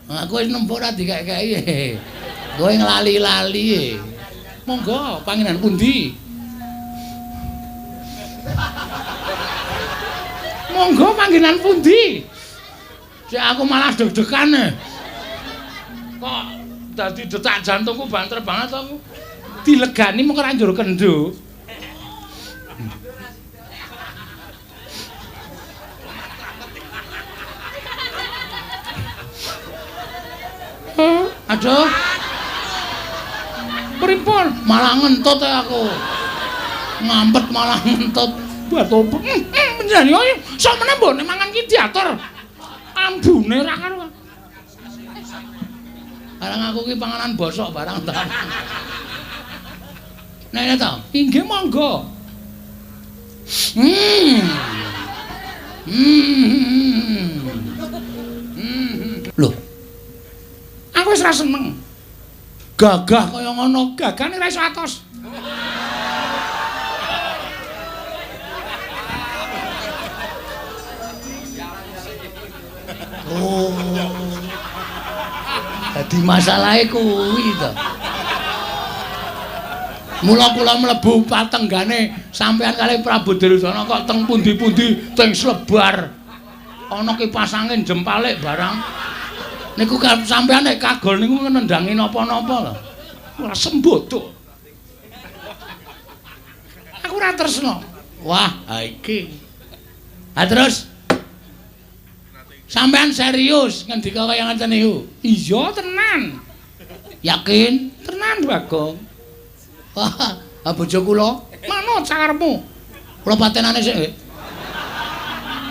Aku wis nempuh ora dikek-keki. Kowe nglali-lali. Monggo, pangenan pundi? Monggo panggenan pundi? Sik aku malah deg-degan. Kok dadi detak jantungku banter banget aku. Dilegani mung ora njur kendho. Aduh. Pripun? Malah ngentut aku. Ngampet malah ngentut. Batu. Menjani kok sok meneh mbone mangan ki diatur. Ambune ra karo. Barang aku ki panganan bosok barang ta. Nek to, inggih monggo. Loh. Aku wis ra seneng. Gagah kaya ngono, gagane ra iso atos. Oh. Dadi masalahe kuwi to. Mula kula mlebu patenggane sampean kalih Prabu Duryudana kok teng pundi-pundi teng Slebar. Ana kipas angin jempalik barang. Niku sampean nek kagol niku ngendangi napa-napa lho. Ora sembodo. Aku ora tresno. Wah, ha iki. Ha terus sampean serius ngendika kaya ngaten niku? Iya tenan. Yakin? Tenan, Bagong. Wah, bojo kula, manut sakarepmu. Kula patenane sik.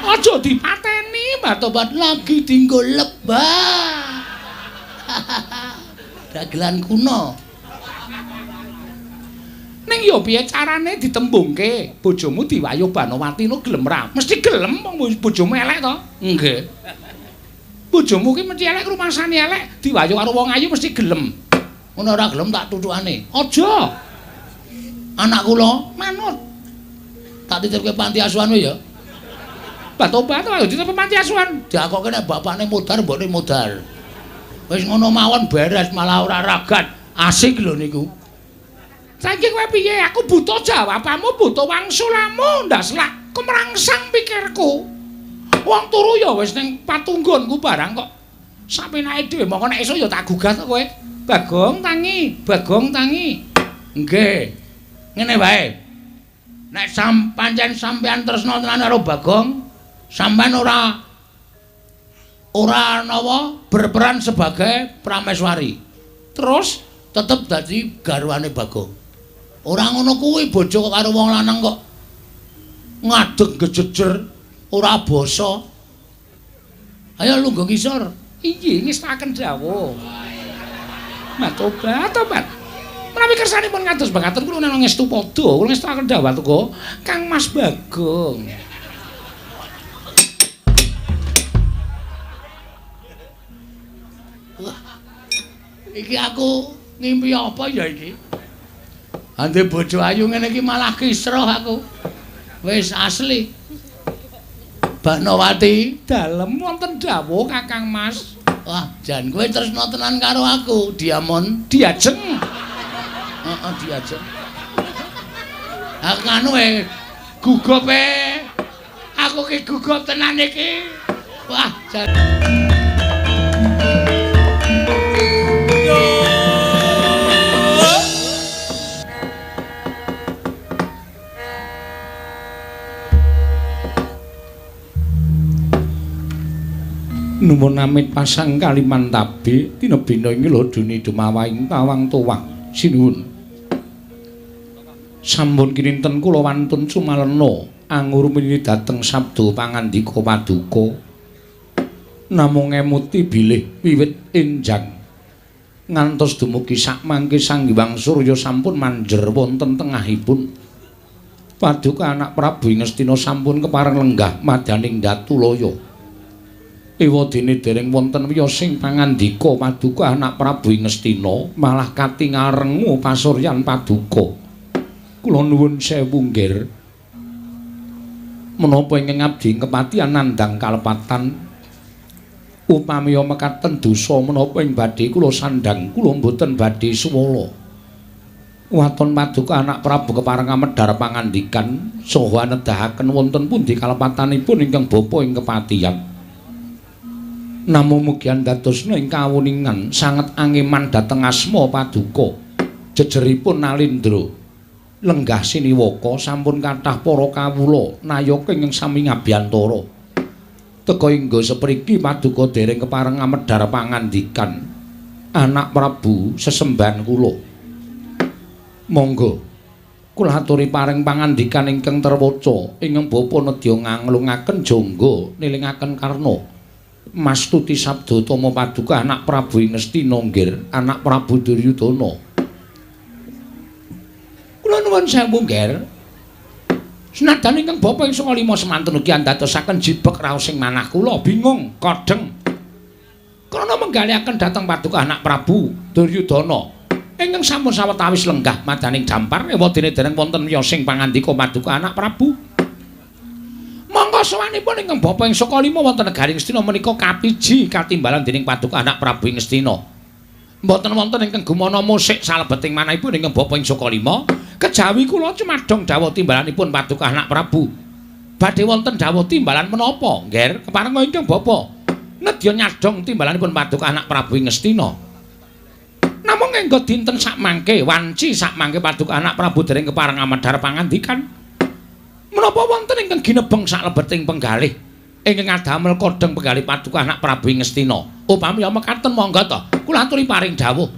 Aja dipateni, batobat lagi dinggo lebah. Dagelan kuno. Ning yo piye carane ditembungke? Bojomu Diwayu Banowati no gelem ra? Mesti gelem wong bojomu elek to? Nggih. Bojomu ki mesti elek rumasane elek, Diwayu karo wong ayu mesti gelem. Ngono ora gelem tak tutukane. Aja. Anak kula manut. Tak titipke panti asuhan ya. Batobat ayo dititip panti asuhan. Diakoke nek bapakne modar, mbokne modar. Wis ngono mawon beres malah ora ragat. Asik lho niku. Saiki kowe piye? Aku butuh jawabanmu, butuh wangsulamu, ndaslak kemrangsang pikirku. Wong turu ya wis ning patunggonku barang kok. Sapenake dhewe mongko nek esuk ya tak gugat kowe. Bagong tangi, Bagong tangi. Nggih. Ngene wae. Nek pancen sampean tresna tenan karo Bagong, sampean ora napa berperan sebagai prameswari. Terus tetep dadi garwane Bagong. Ora ngono kuwi bojo karo wong lanang kok ngadeg gejejer ora basa. Ayo lungguh ngisor. Inggih ngestaken dawuh. Tobat. Menawi kersanipun ngados mekaten kula nang ngestu padha, kula ngestaken dawuh teko Kang Mas Bagong. Wah. Iki aku ngimpi apa ya iki? Ande bojo ayu ngene iki malah kisruh aku. Wis asli. Banowati dalem wonten dawuh Kakang Mas. Wah, jan kowe tresna tenan karo aku, Diamond, diajeng. Heeh, diajeng. Aku anu gugup aku ki gugup tenan iki. Wah, jan nuwun amit pasang kaliman tabe tinebina ing lho duni dumawahing pawang tuwak sinuwun sampun kinten kula wantun sumalena angur mini dateng sabda pangandika paduka namung emuti bilih wiwit enjang ngantos dumugi sak mangke Sang Hyang Surya sampun manjer wonten tengahipun paduka anak Prabu Ngastina sampun kepareng lenggah madaning Datulaya. Ewadene dereng wonten wiyosing pangandika paduka anak Prabu Ngastina malah katingal rengu pasuryan paduka. Kula nuwun sewu nggir. Menapa ingkang abdi kepatihan nandhang kalepatan Upamiya mekaten dosa menapa ing badhe kula sandhang kula mboten badhe suwala. Waton Paduka anak Prabu kepareng amedhar pangandikan saha nedahaken wonten pundi kalepatanipun ingkang bapa ing kepatihan. Namung mugi andadosna ing kawuningan sanget angeman dhateng asma Paduka. Jejeripun Nalindra lenggah siniwaka sampun kathah para kawula nayaka ing sami ngabiyantara. Teka ingga sepriki Paduka dereng kepareng amedhar pangandikan. Anak Prabu sesembahan kula. Monggo kula aturi paring pangandikan ingkang terwaca ingkang bapa nedya nganglungaken jangga nilingaken karna mastuti sabda tama Paduka anak Prabu Ngastina nggir anak Prabu Duryudana. Kula nuwun sewu nggir. Senajan ingkang bapa ing sanga lima semanten ugi andadosaken jibek raos ing manah kula bingung kodheng krana menggalihaken dhateng Paduka anak Prabu Duryudana. Ingkang sampun sawetawis lenggah madaning dampar ewadene dereng wonten miyosing pangandika Paduka anak Prabu. Monggo sawanipun ingkang bapa ing saka lima wonten negari Ngastina menika kapiji katimbalan dening Paduka anak Prabu ing Ngastina. Mboten wonten ingkang gumana musik salebeting manahipun ingkang bapa ing saka lima. Kejawi kula cumadong dawuh timbalanipun Paduka anak Prabu. Badhe wonten dawuh timbalan menapa, nggir? Keparenga ingkang bapa nedya nyadong timbalanipun Paduka anak Prabu ing Ngastina. Namung engga dinten sakmangke wanci sakmangke Paduka anak Prabu dereng kepareng amedhar pangandikan. Menapa wonten ingkang ginebeng saklebeting penggalih ingkang ngadamel kodheng penggalih Paduka anak Prabu ing Ngastina. Upami mekaten monggo to, kula aturi paring dawuh.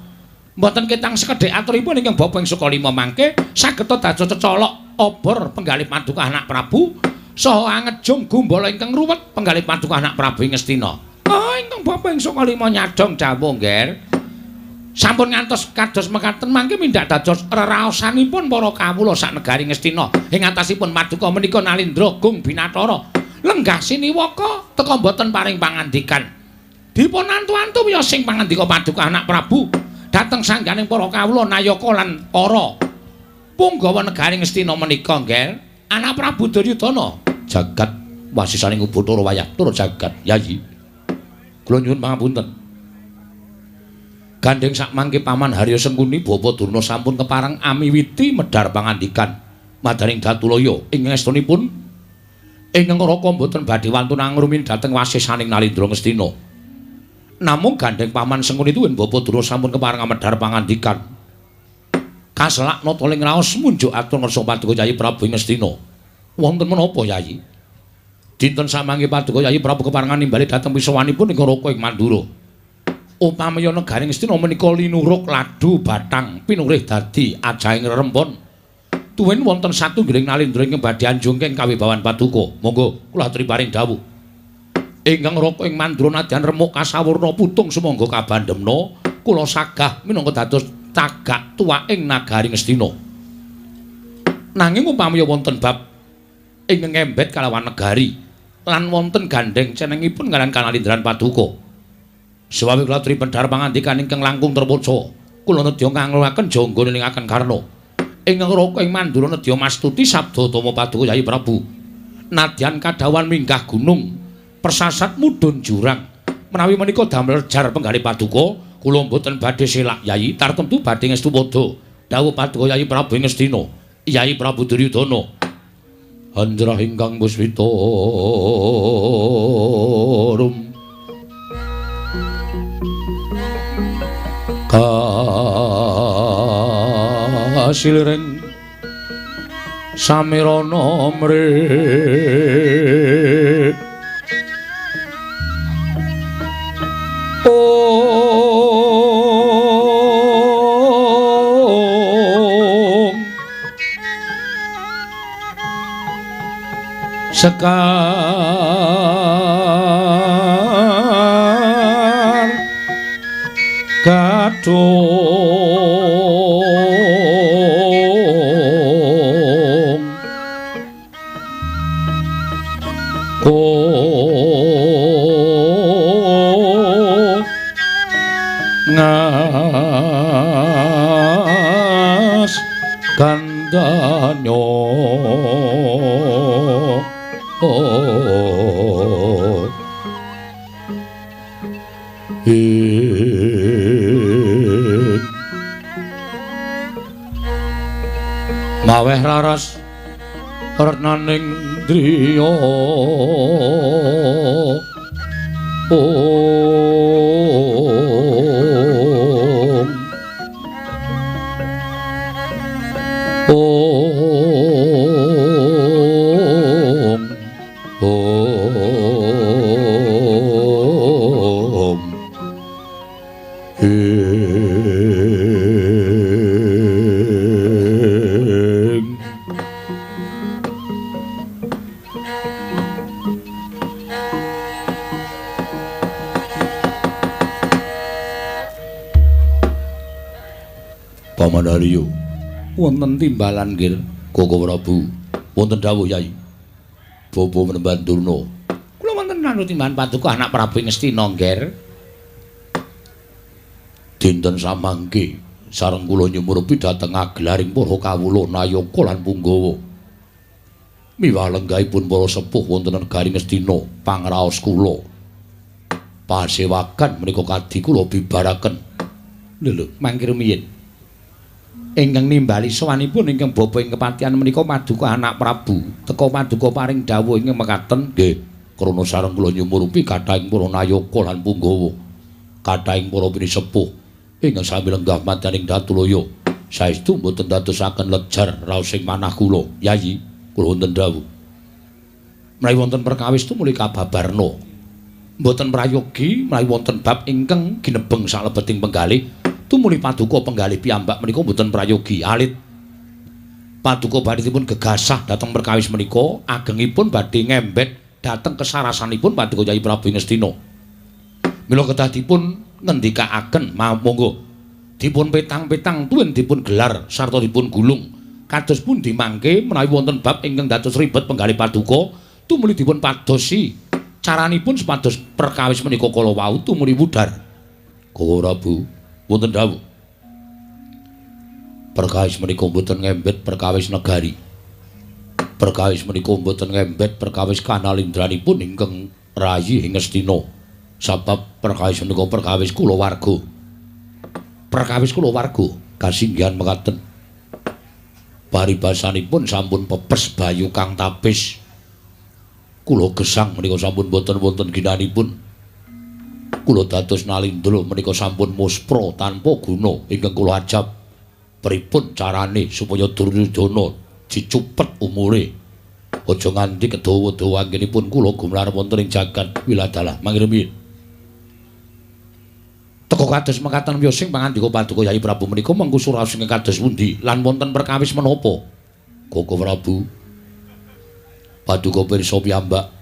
Mboten ketang sekedhik aturipun ingkang bapa ing Sukalima mangke saged dados cecolok obor penggalih Paduka anak Prabu saha angejung gumbala ingkang ruwet penggalih Paduka anak Prabu ing Ngastina. Ingkang bapa ing Sukalima nyadong dawuh nggih. Sampun ngantos kados mekaten mangke mindhak dados reraosanipun para kawula sak negari Ngastina ing atasipun Paduka menika Nalindra Gung Binathara lenggah siniwaka teka mboten paring pangandikan. Dipun antu-antu miyosing pangandika Paduka anak Prabu dhateng sangganing para kawula nayaka lan para punggawa negari Ngastina menika nggih anak Prabu Duryudana jagat wasisaning Bathara wayah tur jagat yayi. Kula nyuwun pangapunten. Gandeng sakmangke Paman Harya Sengkuni Bapa Durna sampun kepareng amiwiti medhar pangandikan madaning Datulaya ing estunipun ingkang raka mboten badhe wantun angrumin dhateng wasisaning Nalindra Ngastina. Namung gandeng Paman Sengkuni tuwin Bapa Durna sampun kepareng medhar pangandikan. Kaselak nata ling raos munjuk atur ngersa Paduka Yayi Prabu ing Ngastina. Wonten menapa Yayi? Dinten samangke Paduka Yayi Prabu keparengan nimbali dhateng pisawanipun ing Raka ing Mandura. Upamaya negari Ngastina menika linuruk ladu batang pinurih dadi ajahing rerempon. Tuwin wonten satunggiling Nalindra ingkang badhe anjungking kawibawan Paduka. Monggo kula aturi paring dawuh. Ingkang Raka ing Mandura nadyan remuk kasawurna putung sumangga kabandhemna kula sagah minangka dados cagak tuwaking nagari Ngastina. Nanging upamaya wonten bab ingkang ngembet kalawan negari lan wonten gandeng cenengipun kaliyan Kanalindran Paduka. Sawawi kula aturi pendhar pangandikan ingkang langkung terwaca. Kula nedya nganglungaken jangga nilingaken karna ingkang Raka ing Mandura nedya mastuti sabda tama Paduka Yayi Prabu. Nadyan kadhawan minggah gunung, persasat mudhun jurang. Menawi menika damel jar penggalih Paduka, kula mboten badhe selak Yayi, tartemtu badhe ngestu padha. Dawuh Paduka Yayi Prabu ing Ngastina, Yayi Prabu Duryudana. Anjrah ingkang puspita rum kasilring samirana mrih sekar kadung ngas kandanyo maweh raras renaning driya Pamanarya wonten timbalan nggih Koko Prabu wonten dawuh Yai Bapa Menemban Durna kula wonten anu timbalan paduka anak Prabu Ngastina nggih dinten samangke sareng kula nyumurupi dhateng agelaring para kawula Nayaka lan Punggawa miwah lenggahipun para sepuh wonten negari Ngastina pangraos kula pasewakan menika kadhi kula bibaraken lho mangke rumiyin ingkang nimbali sowanipun ingkang bapa ing kepatihan menika paduka anak Prabu teka paduka paring dawuh ing mekaten nggih krana sareng kula nyumurupi kathahing para Nayaka lan Punggawa kathahing para pinisepuh ingkang sami lenggah madyaning Datulaya saestu boten dadosaken lejar raosing manah kula Yayi kula wonten dawuh menawi wonten perkawis tumuli kababarna boten prayogi menawi wonten bab ingkang ginebeng salebeting penggalih tumuli paduka penggalih piyambak menika mboten prayogi alit paduka badhepun gegasah dhateng perkawis menika agengipun badhe ngembet dhateng kesarasanipun paduka Yai Prabu Ngastina mila kedah dipun ngendikaaken monggo dipun petang-petang tuwin dipun gelar sarta dipun gulung kados pundi mangke menawi wonten bab ingkang dados ribet penggalih paduka tumuli dipun padosi caranipun supados perkawis menika kala wau tumuli wudhar Koko Prabu wonten dawuh perkawis menika mboten ngembet perkawis negari perkawis menika mboten ngembet perkawis kanalindranipun ingkang rayi ing Ngastina sabab perkawis menika perkawis kulawarga kasinggihan mekaten paribasanipun sampun pepes bayu kang tapis kula gesang menika sampun boten wonten ginanipun kula dados nalindra menika sampun muspra tanpa guna ingkang kula ajab pripun carane supaya Duryudana dicupet umure aja nganti kedawa-dawa anggenipun kula gumlar wonten ing jagat Wiladala mangke teka kados mekaten wiyosing pangandika paduka Yai Prabu menika mengku suraos ing kados pundi lan wonten perkawis menapa Koko Prabu paduka pirsa piyambak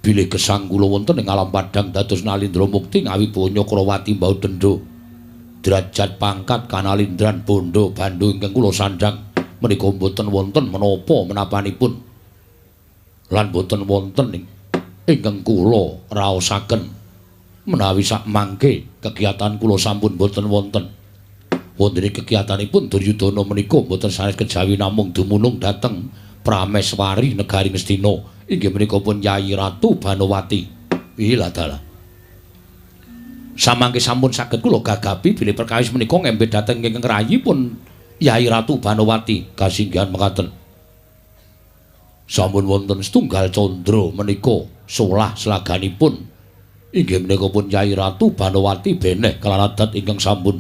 bilih gesang kula wonten ing alam padang dados nalindra mukti ngawi banya Krawati mbau dendha derajat pangkat kanalindran bondo bandhu ingkang kula sandhang menika boten wonten menapa menapanipun lan boten wonten ingkang kula raosaken menawi sak mangke kegiatan kula sampun boten wonten wonten kegiatanipun Duryudana menika boten sanes kejawi namung dumunung dhateng Prameswari negari Ngastina inggih menika pun Yai Ratu Banowati Wiladala samangke sampun saged kula gagapi bilih perkawis menika ngembet dhateng ingkang rayi pun Yai Ratu Banowati kasinggihan mekaten sampun wonten setunggal candra menika solah selaganipun inggih menika pun Yai Ratu Banowati beneh kalaladat ingkang sampun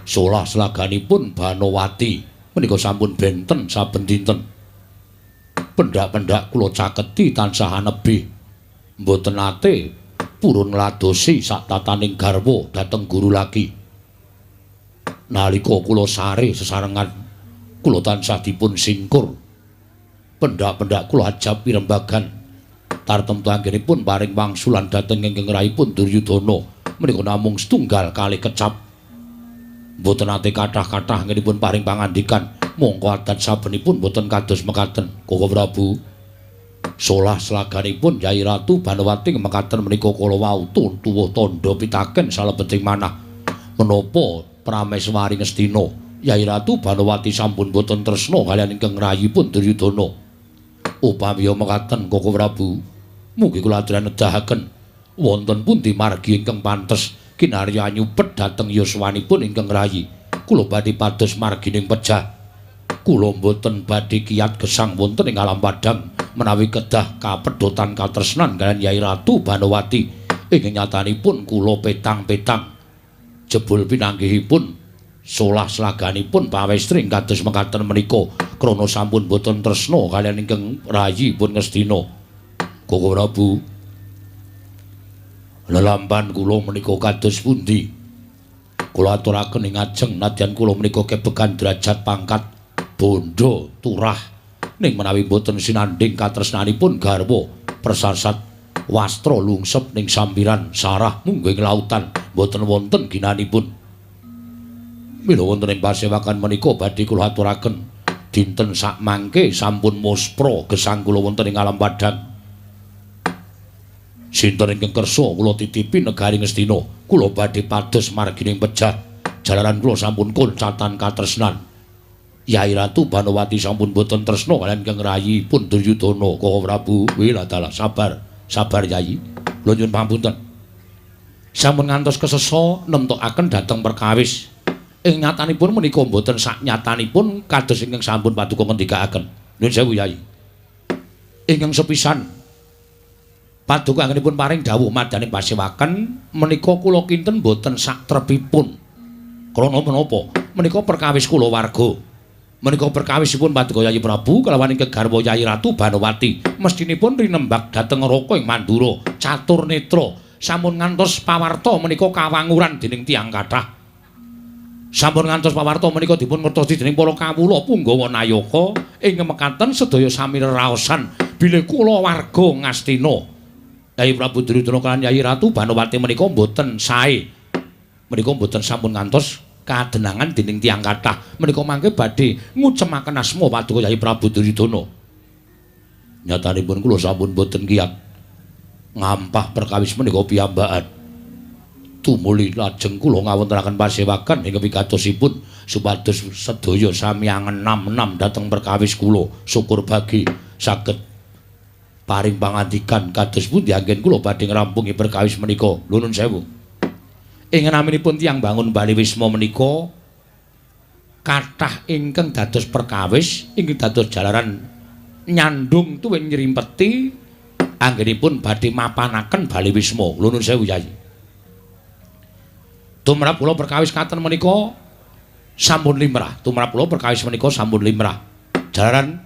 solah selaganipun Banowati menika sampun benten saben dinten pendak-pendak kula caketi tansah anebih mboten nate purun ngladosi sak tataning garwa dhateng guru lagi nalika kula sare sesarengan kula tansah dipun singkur pendak-pendak kula ajab pirembagan tartemtu anggenipun paring wangsulan dhateng ingkang rayipun Duryudana menika namung setunggal kali kecap mboten nate kathah-kathah anggenipun paring pangandikan mongko adat sabenipun boten kados mekaten Koko Prabu solah selaganipun Yai Ratu Banowati mekaten menika kala wau tuwuh tandha pitaken salebeting manah menapa Prameswari Ngastina Yai Ratu Banowati sampun boten tresna kaliyan ingkang rayipun Duryudana upami mekaten Koko Prabu mugi kula aturaken nedahaken wonten pundi margi ingkang pantes kinarya nyupet dhateng yuswanipun ingkang rayi kula badhe pados margining pejah. Kula mboten badhe kiyat gesang wonten ing alam padang menawi kedah kapedhotan katresnan kaliyan Yai Ratu Banowati. Ing nyatanipun kula petang-petang jebul pinanggihipun solah slaganipun pawestri kados mekaten menika krana sampun boten tresna kaliyan ingkang rayi pun Ngastina. Koko Prabu, lelampan kula menika kados pundi? Kula aturaken ing ajeng nadyan kula menika kebekan derajat pangkat bondo turah ning menawi boten sinanding katresnanipun garwa persasat wastra lungsep ning sambiran sarah mungging lautan boten wonten ginanipun. Mila wonten ing pasewakan menika badhe kula aturaken dinten sak mangke sampun muspra gesang kula wonten ing alam padang. Sinten ingkang kersa kula titipi negari Ngastina, kula badhe pados margining pejah. Jalaran kula sampun koncatan katresnan. Yai Ratu Banowati sampun boten tresna kaliyan ingkang rayi pun Duryudana. Koko Prabu, wiladala sabar, sabar Yai. Kula nyuwun pamunten. Sampun ngantos kesesa nemtokaken dhateng perkawis. Ing nyatanipun menika mboten sak nyatanipun kados ingkang sampun paduka ngendikaaken. Nuwun sewu Yai. Ingkang sepisan paduka anggenipun paring dawuh madyaning pasewaken menika kula kinten boten sak trepipun. Krana menapa? Menika perkawis kula warga. Menika perkawisipun paduka Yai Prabu kalawan ingkang garwa Yai Ratu Banowati mestinipun rinembag dhateng Raka ing Mandura catur netra sampun ngantos pawarta menika kawanguran dening tiyang kathah. Sampun ngantos pawarta menika dipun ngertosi dening para kawula Punggawa Nayaka ing mekaten sedaya sami raosan bilih kula warga Ngastina. Yai Prabu Duryudana kaliyan Yai Ratu Banowati menika mboten sae. Menika mboten sampun ngantos kadenangan dening tiyang kathah. Menika mangke badhe ngucemaken asma paduka Yai Prabu Duryudana. Nyatanipun kula sampun boten kiyat ngampah perkawis menika piyambakan. Tumuli lajeng kula ngawontenaken pasewakan ing wigatosipun supados sedaya sami angen-enam dhateng perkawis kula. Syukur bagi saged paring pangandikan kados pundi anggen kula badhe ngrampungi perkawis menika. Nuwun sewu. Ing naminipun tiyang bangun Bali Wisma menika kathah ingkang dados perkawis ingkang dados jalaran nyandung tuwin nyrimpeti anggenipun badhe mapanaken Bali Wisma. Nuwun sewu Yai. Tumrap kula perkawis katen menika sampun limrah. Tumrap kula perkawis menika sampun limrah. Jalaran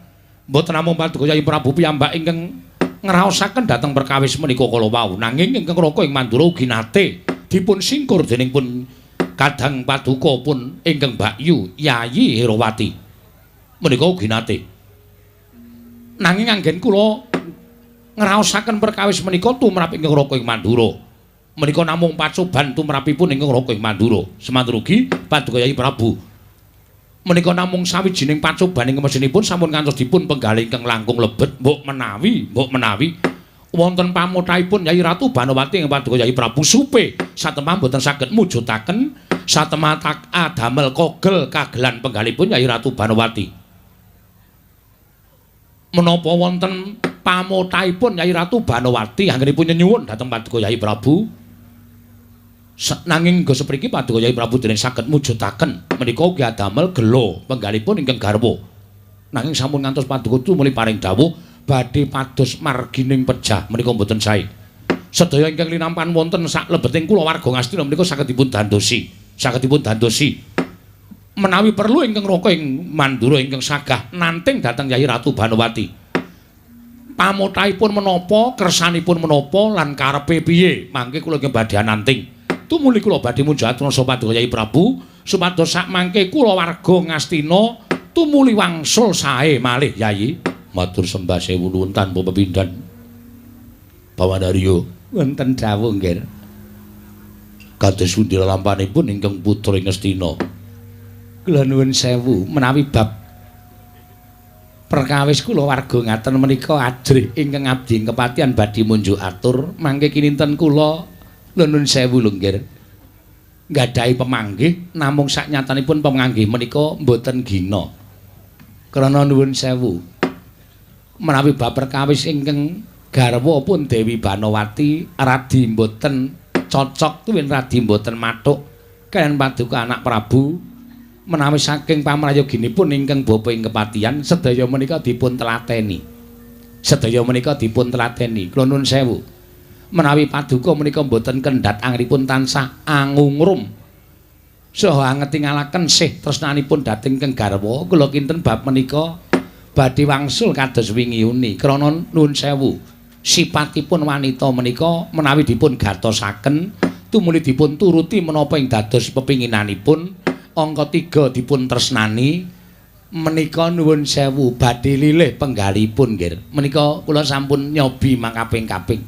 mboten namung paduka Yai Prabu piyambak ingkang ngraosaken dhateng perkawis menika kala wau nanging ingkang Raka ing Mandura ugi nate dipun singkur dening pun kadang paduka pun ingkang Mbakyu Yayi Herawati menika ugi nate nanging anggen kula ngraosaken perkawis menika tumrap ingkang Raka ing Mandura menika namung pacoban tumrapipun ingkang Raka ing Mandura semanten ugi paduka Yai Prabu menika namung sawijining pacoban ing mesinipun sampun ngantos dipun penggalih ingkang langkung lebet mbok menawi wonten pamothaipun Yai Ratu Banowati ing paduka Yai Prabu supe satemah boten saged mujudaken satemah damel kogel kagelan penggalipun Yai Ratu Banowati. Menapa wonten pamothaipun Yai Ratu Banowati anggenipun nyuwun dhateng paduka Yai Prabu nanging nggo sepriki paduka Yai Prabu dene saged mujudaken menika ugi adamel gelo penggalipun ingkang garwa nanging sampun ngantos paduka tumuli paring dawuh badhe pados margining pejah menika mboten sae sedaya ingkang linampan wonten sak lebeting kula warga Ngastina menika saged dipun dandosi menawi perlu ingkang Raka ing Mandura ingkang sagah nanting dhateng Yai Ratu Banowati pamothaipun menapa kersanipun menapa lan karepe piye mangke kula nggih badhe nanting tumuli kula badhe munjahaken paduka Yai Prabu supados sak mangke kula warga Ngastina tumuli wangsul sae malih Yai. Matur sembah sewu nuwun tanpa pepindhan. Bawanarya wonten dawuh nggih. Kados pundi lalampanipun ingkang putra Ngastina. Kula nuwun sewu menawi bab perkawis kula warga ngaten menika ajrih ingkang abdi kepatihan badhe munjuk atur mangke kinten kula nuwun sewu lho nggih. Nggadahi pemanggih namung saknyatanipun pemanggih menika mboten gina. Krana nuwun sewu. Menawi bab perkawis ingkang garwa pun Dewi Banowati radi mboten cocok tuwin radi mboten mathuk kaliyan paduka anak Prabu menawi saking pamrayoginipun ingkang bapa ing kepatihan sedaya menika dipun telateni. Sedaya menika dipun telateni. Kula nuwun sewu. Menawi paduka menika mboten kendhat anggenipun tansah angungrum saha angetingalaken sih tresnanipun dhateng keng garwa kula kinten bab menika badhe wangsul kados wingi uni krana nuwun sewu. Sipatipun wanita menika menawi dipun gatosaken tumuli dipun turuti menapa ing dados pepinginanipun angka 3 dipun tresnani menika nuwun sewu badhe lilih penggalipun nggih menika kula sampun nyobi mangkaping-kaping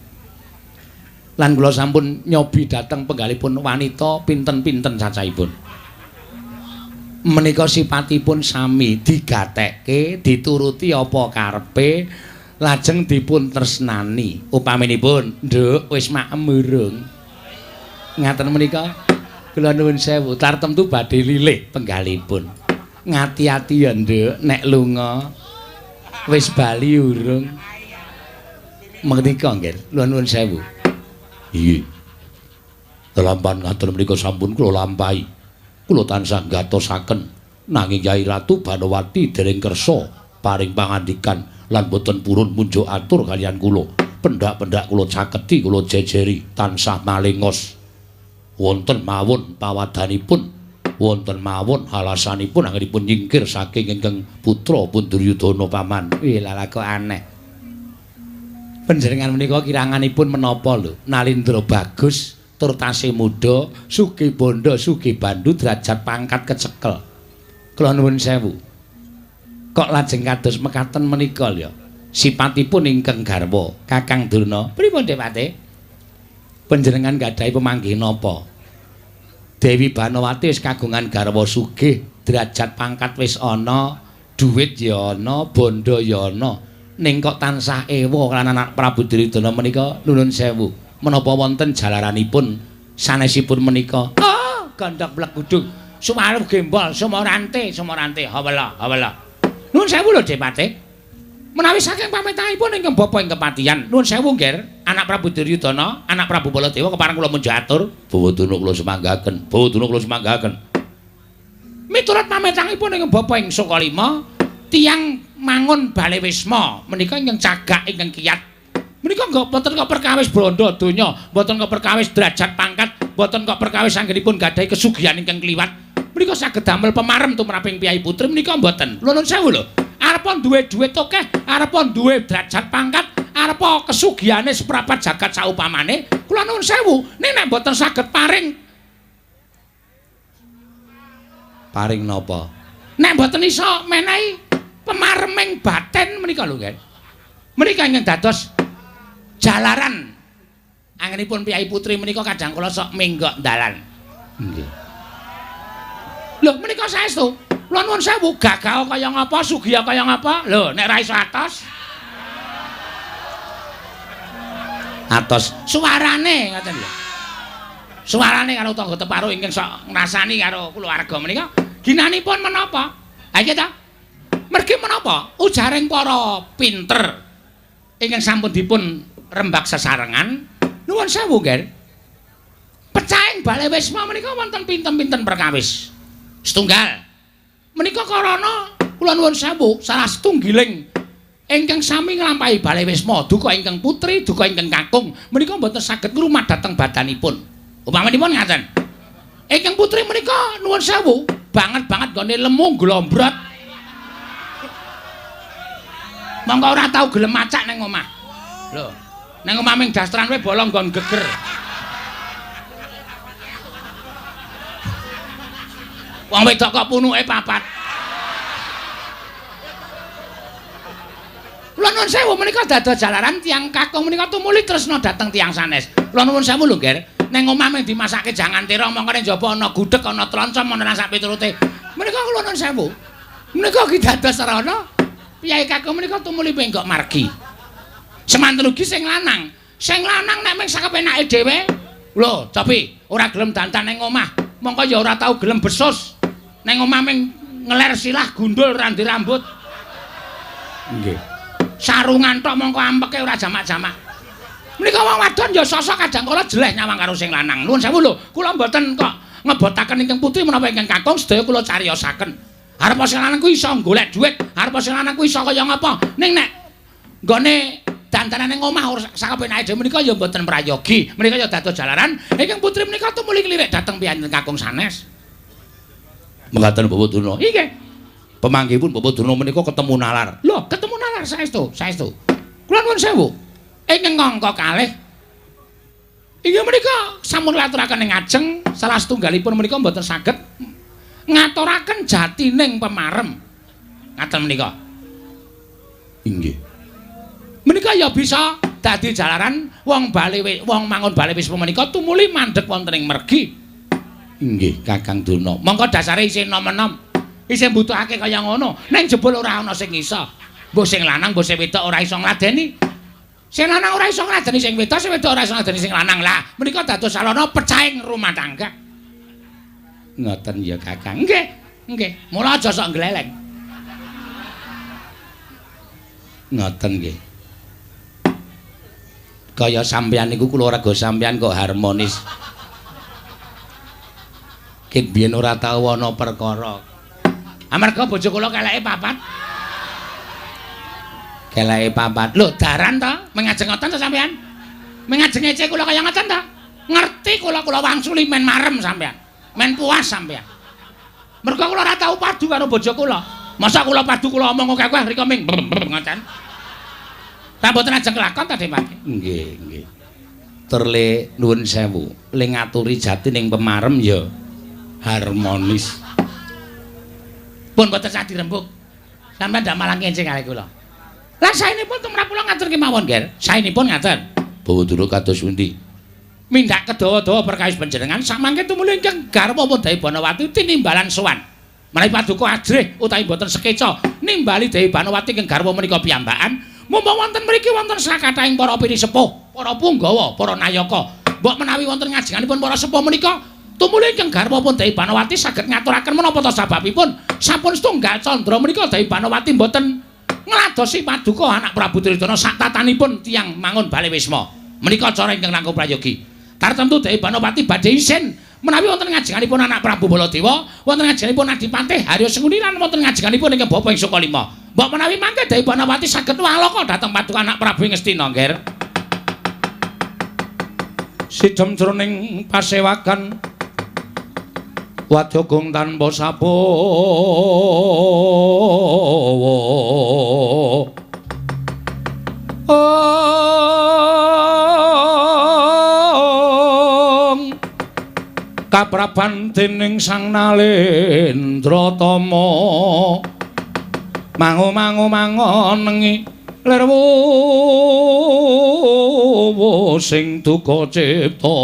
lan kula sampun nyobi dhateng penggalipun wanita pinten-pinten cacahipun menika sipatipun sami digatekke dituruti apa karepe lajeng dipun tresnani upaminipun nduk wis maem urung ngaten menika kula nuwun sewu tartemtu badhe lilih penggalipun ngati-ati ya nduk nek lunga wis bali urung menika nggih kula nuwun sewu nggih lampahan ngaten menika sampun kula lampahi kula tansah gatosaken nanging Kyai Ratu Banowati dereng kersa paring pangandikan lan boten purun munjuk atur kalian kula pendak-pendak kula caketi kula jejeri tansah malengos wonten mawon pawadanipun wonten mawon alasanipun anggenipun nyingkir saking ingkang putra pun Duryudana paman lha kok aneh panjenengan menika kiranganipun menapa lho Nalindra bagus tur tasih muda sugih bondo sugih bandu derajat pangkat kecekel kula nuwun sewu kok lajeng kados mekaten menika lho sipatipun ingkang garwa Kakang Durna pripun Dewate panjenengan gadahi pemanggih napa Dewi Banowati wis kagungan garwa sugih derajat pangkat wis ana dhuwit ya ana bondo ya ana ning kok tansah ewa lan anak Prabu Duryudana menika nuwun sewu menapa wonten jalaranipun sanesipun menika gandhak blekudung sumaruh gembol sumorante hawala nuwun sewu lho Depate. Menawi saking pamitahipun ingkang bapa ing kepatihan, nuwun sewu nggih, anak Prabu Duryudana, anak Prabu Baladewa kepareng kula munjuk atur. Bawadana kula semanggaken. Miturut pamitahipun ingkang bapa ing Sukalima, tiyang mangun Bale Wisma menika ingkang cagak ingkang kiyat. Menika mboten kok perkawis blanda donya, mboten kok perkawis derajat pangkat, mboten kok perkawis anggenipun gadahi kesugihan ingkang kliwat. Menika saged damel pemarem tumraping piyai putri menika mboten. Nuwun sewu lho. Arepa duwe dhuwit akeh, arepa duwe derajat pangkat, arepa kesugihane seprapat jagat saupamane, kula nuwun sewu, nek mboten saged paring napa? Nek mboten iso menehi pemareming batin menika lho, nggih. Menika ingkang dados jalaran anggenipun piyai putri menika kadang kula sok menggok dalan. Nggih. Lho menika saestu kula nuwun sewu gagah kaya ngapa sugih kaya ngapa lho nek ra iso atos suarane ngoten lho suarane karo tangga teparuh ingkang sok ngrasani karo kulawarga menika ginanipun menapa ha iki ta mergi menapa ujaring para pinter ingkang sampun dipun rembag sesarengan nuwun sewu nggih pecahing Bale Wisma menika wonten pinten-pinten perkawis setunggal menika karana kula nuwun sewu salah setunggiling ingkang sami nglampahi Bale Wisma duka ingkang putri duka ingkang kakung menika mboten saged ngrumat dhateng badanipun upamanipun ngaten ingkang putri menika nuwun sewu banget nggone lemu glombrot monggo ora tau gelem macak ning omah lho ning omah ming dastran wae bolong nggon geger wong wedok kok punuke papat. Kula nuwun sewu menika dados jalaran tiyang kakung menika tumuli tresna dhateng tiyang sanes. Kula nuwun sewu lho, Nger. Ning omah mung dimasake jangan tira mongko ning njaba ana gudheg ana troncom ana sak piturute. Menika kula nuwun sewu. Menika ki dados sarana piyai kakung menika tumuli menggok margi. Semanten ugi sing lanang. Sing lanang nek mung sakepenake dhewe, lho, tapi ora gelem dandan ning omah. Mongko ya ora tau gelem besus. Neng omah ming ngeler silah gundul randi rambut. Nggih. Sarungan tok mongko ampeke ora jamak-jamak. Menika wong wadon ya sosok kadang kala jeleh nyawang karo sing lanang. Nuwun sewu lho, kula mboten kok ngebotaken ingkang putri menapa ingkang kakung sedaya kula cariyosaken. Arep sing lanang kuwi iso golek dhuwit, arep sing lanang kuwi iso kaya ngapa. Ning nek nggone dandanan ning omah sakepenake dhewe menika ya mboten prayogi. Menika ya dados jalaran ingkang putri menika tumuli nglirik dhateng piyantun kakung sanes. Mekaten Bapak Durna. Nggih. Pemanggihipun Bapak Durna menika ketemu nalar. Lho, ketemu nalar saestu. Kula nuwun sewu. Ingkang angka kalih inggih menika sampun laturaken ing ajeng salah setunggalipun menika mboten saged ngaturaken jatining pemarem. Ngaten menika. Inggih. Menika ya bisa dadi jalaran wong mangun bale wis menika tumuli mandheg wonten ing mergi. Inggih, Kakang Durna. Mongko dasare isih nom-enom. Isih mbutuhake kaya ngono. Ning jebul ora ana sing iso. Mbok sing lanang, mbok sing wedok ora iso ngladeni. Sing lanang ora iso ngladeni sing wedok, sing wedok ora iso ngladeni sing lanang. Lah, menika dados sarana pecahing rumah tangga. Ngoten ya, Kakang. Nggih. Mula aja sok gleleng. Ngoten nggih. Kaya sampeyan niku kula rega sampeyan kok harmonis. Ket biyen ora tau ana perkara. Amarga bojo kula keleke papat. Keleke papat. Lho, daran ta? Mengajeng ngoten ta sampeyan? Mengajeng ece kula kaya ngoten ta? Ngerti kula wangsuli men marem sampeyan. Men puas sampeyan. Mergo kula ora tau padu karo bojo kula. Masa kula padu kula omong akeh rika ming ngoten. Ta mboten ajeng lakon ta, Demake? Nggih. Terle nuwun sewu. Le ngaturi jati ning pemarem ya harmonis. Pun mboten sah dirembug. Sampeyan ndak malang kencing kali kula. Lah saenipun tumrap kula ngatur kemawon, Ger. Saenipun ngaten. Bawa dulu kados pundi? Mindak kedawa-dawa perkawis panjenengan samangke tumuli ingkang garwa pun Dewi Banawati tinimbalan sowan. Menawi paduka ajrih utawi boten sekeca nimbali Dewi Banawati ingkang garwa menika piyambakan, mumpung wonten mriki wonten sakathahing para pini sepuh, para punggawa, para nayaka. Mbok menawi wonten ngajenganipun para sepuh menika tumuli ingkang garwa pun Dewi Banawati saged ngaturaken menapa ta sababipun sampun setunggal candra menika Dewi Banawati mboten ngladosi paduka anak Prabu Duryudana sak tatanipun tiyang mangun bale wisma. Menika cara ingkang langkung prayogi. Tartemtu Dewi Banawati badhe isin menawi wonten ngajenganipun anak Prabu Baladewa, wonten ngajenganipun Adipati Harya Senguni lan wonten ngajenganipun ingkang Bapa ing Sukalima. Mbok menawi mangke Dewi Banawati saged walaka dhateng paduka anak Prabu ing Ngastina, Nger. Sidhem jroning pasewakan Wadyagung tanpa sapawa. Kapraban dening Sang Nalendra Tama mangu mangonengi lerwu sing duka cipta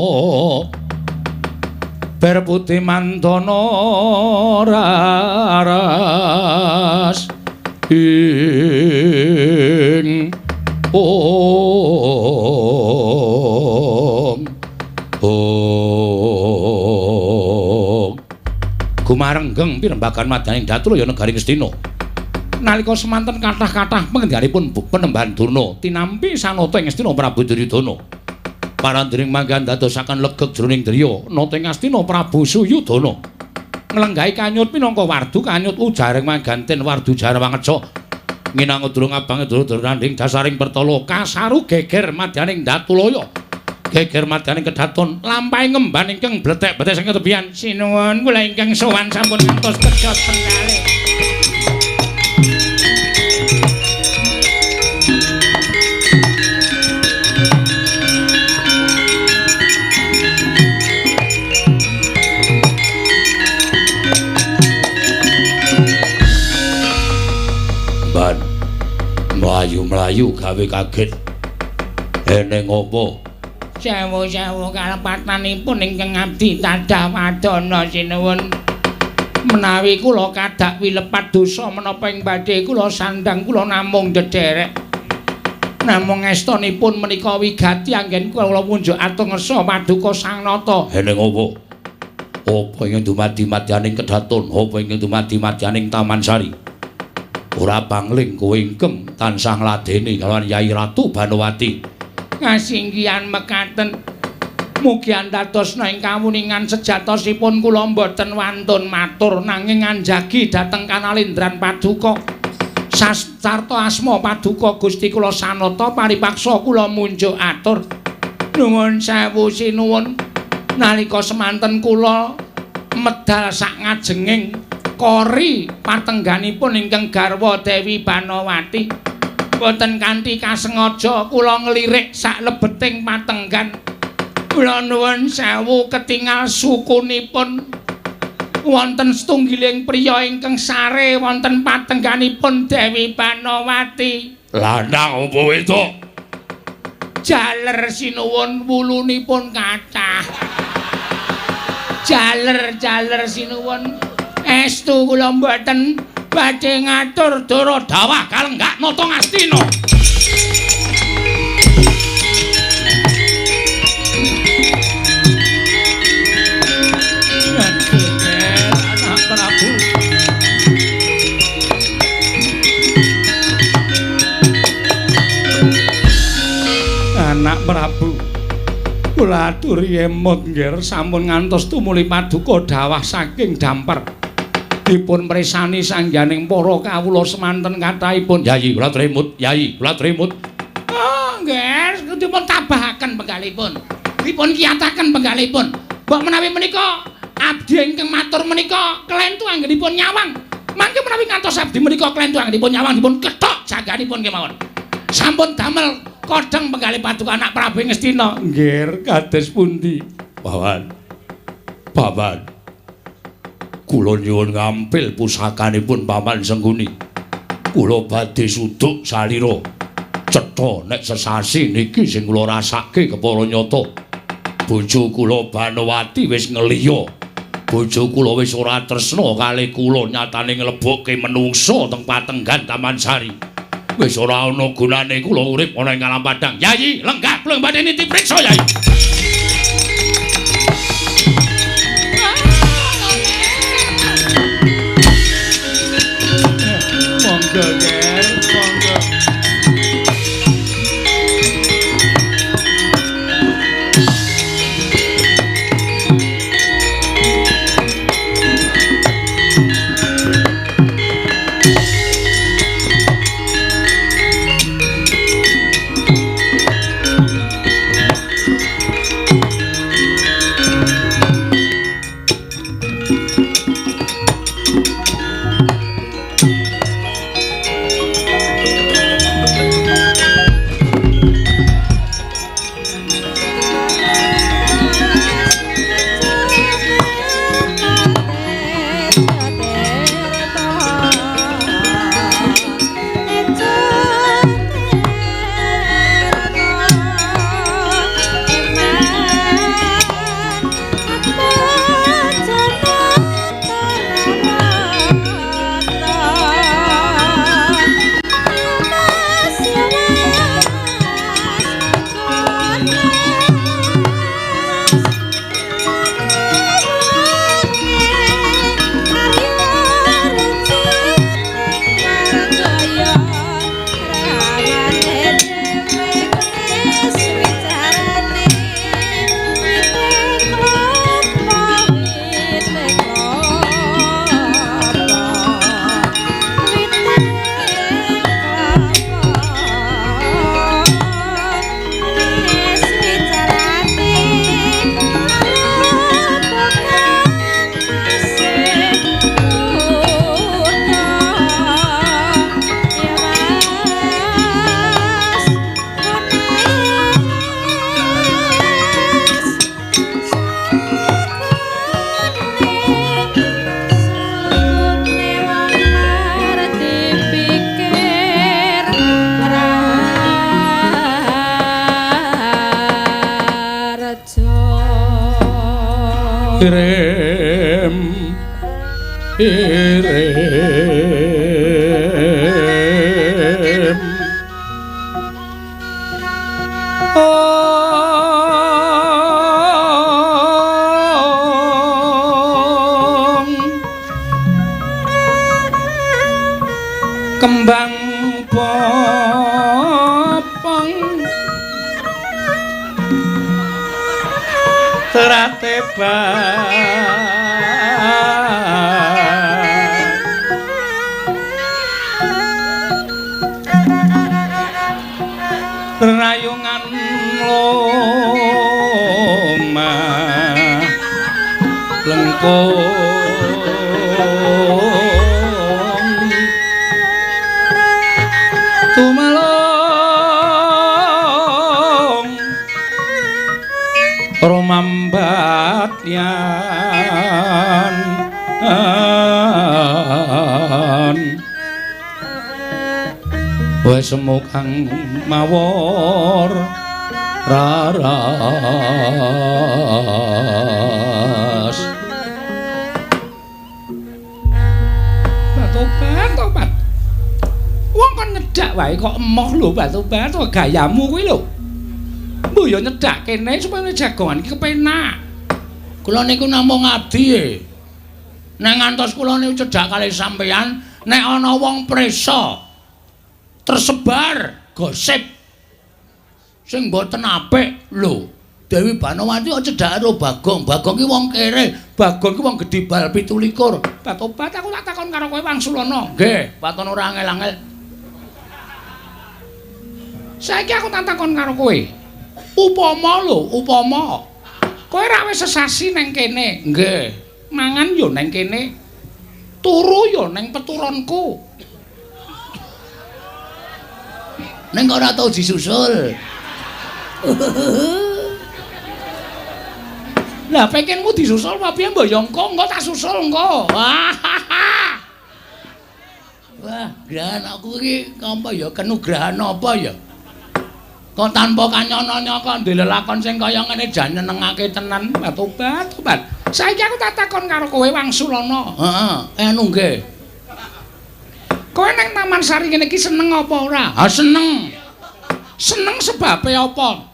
ber putih mandana raras ing gumarenggeng pirembagan madaning Datraya negaring Ngastina. Nalika semanten kathah-kathah pangendhanipun Penembahan Durna tinampi sanata ing Ngastina Prabu Duryudana. Parandring manggan dadosaken legeg jroning driya nata ing Ngastina Prabu Suyudana. Nglenggahi kanyut minangka wardu kanyut ujaring mangganten wardu Jarwangeca. Nginang durung abang durung nanding dasaring pertala kasaru geger madyaning Datulaya. Geger madyaning kedaton lampahe ngemban ingkang bletek-bletek saking tebian. Sinuwun kula ingkang sowan sampun ngantos kedhot tenggalih. Ban mlayu-mlayu gawe kaget. Eneng apa? Sewu-sewu kalepatanipun ingkang abdi tadah wadana sinuwun. Menawi kula kadhak wilepat dosa menapa ing badhe kula sandhang kula namung dederek. Namung estunipun menika wigati anggen kula munjuk atungersa paduka Sang Nata. Eneng apa? Apa ingkang dumadi madyaning kedaton? Apa ingkang dumadi madyaning Taman Sari? Ora pangling kowe ingkang tansah ngladeni kalawan Yai Ratu Banawati. Kasinggihan mekaten Mugi andadosna ing kawuningan sejatosipun kula boten wantun matur nanging anjagi dhateng Kanalindran Paduka. Sastarta asma Paduka Gusti kula sanata paripaksa kula munjuk atur. Nuwun sewu sinuwun nalika semanten kula medal sak ngajenging kori patengganipun ingkang garwa Dewi Banowati. Boten kanthi kasengaja kula nglirik sak lebeting patenggan. Kula nuwun sewu ketingal sukunipun wonten setunggiling priya ingkang sare wonten patengganipun Dewi Banowati. Lanang apa wedok? Jaler sinuwun wulunipun kathah. Jaler sinuwun. Estu kula mboten badhe ngatur dara dawah kalenggak nata ngastina. Anak Prabu, kula aturi emot nggih sampun ngantos tumuli paduka dawah saking Damper. Dipun mresani sangganing para kawula semanten kathahipun. Yayi kula tremut, Yayi kula tremut. Oh, nggih, dipun tabahaken penggalipun. Dipun kiyataken penggalipun. Mbok menawi menika abdi ingkang matur menika kelentu anggenipun nyawang. Mangke menawi ngantos abdi menika kelentu anggenipun nyawang dipun kethok jaganipun kemawon. Sampun damel kodheng penggalih paduka anak Prabu Ngastina. Nggih, kados pundi? Paman. Kula nyuwun ngampil pusakanipun Paman Sengguni. Kula badhe suduk salira. Cetha nek sesasi niki sing kula rasake kepara nyata. Bojo kula Banowati wis ngeliya. Bojo kula wis ora tresna kalih kula nyatane nglebokke menungsa teng patenggan Taman Sari. Wis ora ana gunane kula urip ana ing alam padang. Yayi, lenggah kula badhe niti priksa, Yayi. Monggo, Ger, monggo. Kembang popong rayungan loma lengkung tumalong romambat yan wes semukang mawor raras tobat wong kon nyedak wae kok emoh lho tobat gayamu kuwi lho mbuh yo nyedak kene supaya jagongan iki kepenak kula niku namung ngabdi nang ngantos kula niku cedak kalih sampeyan nek ana wong presa tersebar gosip sing mboten apik lho Dewi Banowati kok cedhake karo Bagong ki wong kere Bagong ki wong gedhe bal 17 Batobat aku tak takon karo kowe Wangsulana nggih waton ora angel-angel saiki aku tak takon karo kowe upama kowe ra wis sesasi nang kene nggih mangan yo nang kene turu yo nang peturonku neng ora tau disusul. Lah pengenmu disusul apa piye mbok yo engko tak susul engko. Wah, grahan aku iki apa ya kenugrahan apa ya? Kok tanpa kanyono kok duwe lelakon sing kaya ngene jan nyenengake tenan. Tobat. Saiki aku tak takon karo kowe Wangsulana. Heeh, nggih. Kowe nang Taman Sari ngene iki seneng apa ora? Seneng. Seneng sebabe apa?